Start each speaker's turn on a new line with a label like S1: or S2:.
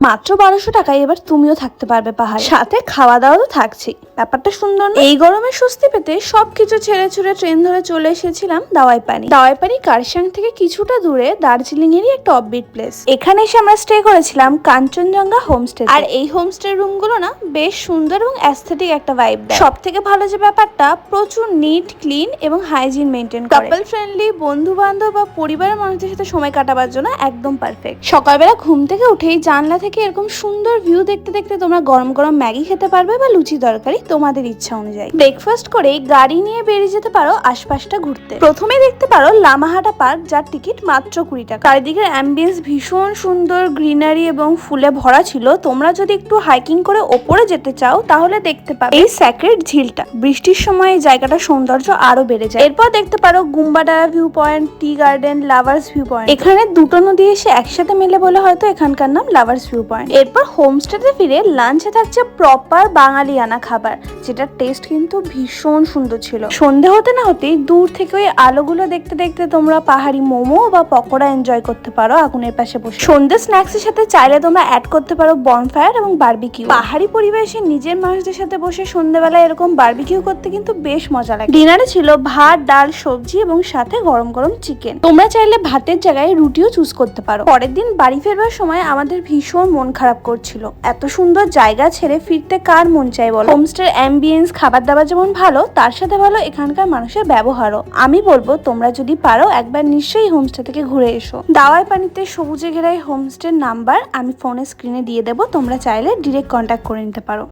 S1: মাত্র 1200 টাকায় এবার তুমিও থাকতে পারবে পাহাড়ে, সাথে খাওয়া দাওয়া তো থাকছেই। ব্যাপারটা সুন্দর না? এই গরমে স্বস্তি পেতে সবকিছু ছেড়ে ছুড়ে ট্রেন ধরে চলে এসেছিলাম দাওয়াই পানি। দাওয়াই পানি কার্শিয়াং থেকে কিছুটা দূরে দার্জিলিং এরই একটা অফবিট প্লেস। এখানে এসে আমরা স্টে করেছিলাম কাঞ্চনজঙ্ঘা হোমস্টে। আর এই হোমস্টে রুম গুলো না বেশ সুন্দর এবং অ্যাস্থেটিক একটা ভাইব দেয়। সব থেকে ভালো যে ব্যাপারটা, প্রচুর নিট, ক্লিন এবং হাইজিন মেনটেন করে। কাপল ফ্রেন্ডলি, বন্ধু বান্ধব বা পরিবারের মানুষদের সাথে সময় কাটাবার জন্য একদম পারফেক্ট। সকালবেলা ঘুম থেকে উঠেই জানলা থেকে এরকম সুন্দর ভিউ দেখতে দেখতে তোমরা গরম গরম ম্যাগি খেতে পারবে বা লুচি তরকারি তোমাদের ইচ্ছা অনুযায়ী। ব্রেকফাস্ট করে গাড়ি নিয়ে বেরিয়ে যেতে পারো আশপাশটা ঘুরতে। প্রথমে দেখতে পারো লামাহাটা পার্ক, যার টিকিট মাত্র 20 টাকা। চারিদিকের অ্যাম্বিয়েন্স ভীষণ সুন্দর, গ্রিনারি এবং ফুলে ভরা ছিল। তোমরা যদি একটু হাইকিং করে ওপরে যেতে চাও তাহলে দেখতে পাবে এই স্যাক্রেড ঝিলটা। বৃষ্টির সময় এই জায়গাটার সৌন্দর্য আরো বেড়ে যায়। এরপর দেখতে পারো Gumbadara view point, tea garden, lovers view point. এখানে দুটো নদী এসে একসাথে মেলে বলে হয়তো এখানকার নাম লাভার্স ভিউ পয়েন্ট। এরপর হোমস্টেতে ফিরে লাঞ্চে থাকছে প্রপার বাঙালিয়ানা খাবার, যেটার টেস্ট কিন্তু ভীষণ সুন্দর ছিল। সন্ধে হতে না হতেই দূর থেকে ওই আলোগুলো দেখতে দেখতে তোমরা পাহাড়ি মোমো বা পকোড়া এনজয় করতে পারো আগুনের পাশে বসে। সন্ধ্যে স্ন্যাক্স এর সাথে চাইলে তোমরা অ্যাড করতে পারো বনফায়ার এবং বারবিকিউ। পাহাড়ি পরিবেশে নিজের মানুষদের সাথে বসে সন্ধ্যেবেলায় এরকম বারবিকিউ করতে কিন্তু বেশ মজা লাগে। ডিনারে ছিল ভাত, ডাল, সবজি এবং সাথে গরম গরম চিকেন। তোমরা চাইলে ভাতের জায়গায় রুটিও চুজ করতে পারো। পরের দিন বাড়ি ফেরবার সময় আমাদের ভীষণ মন খারাপ করছিল। এত সুন্দর জায়গা ছেড়ে ফিরতে কার মন চাই বলো? হোমস্টের অ্যাম্বিয়েন্স, খাবার দাবার যেমন ভালো, তার সাথে ভালো এখানকার মানুষের ব্যবহারও। আমি বলবো তোমরা যদি পারো একবার নিশ্চয়ই হোমস্টে থেকে ঘুরে এসো। দাওয়াই পানিতে সবুজে ঘেরা হোমস্টের নাম্বার আমি ফোনের স্ক্রিনে দিয়ে দেবো, তোমরা চাইলে ডিরেক্ট কন্ট্যাক্ট করে নিতে পারো।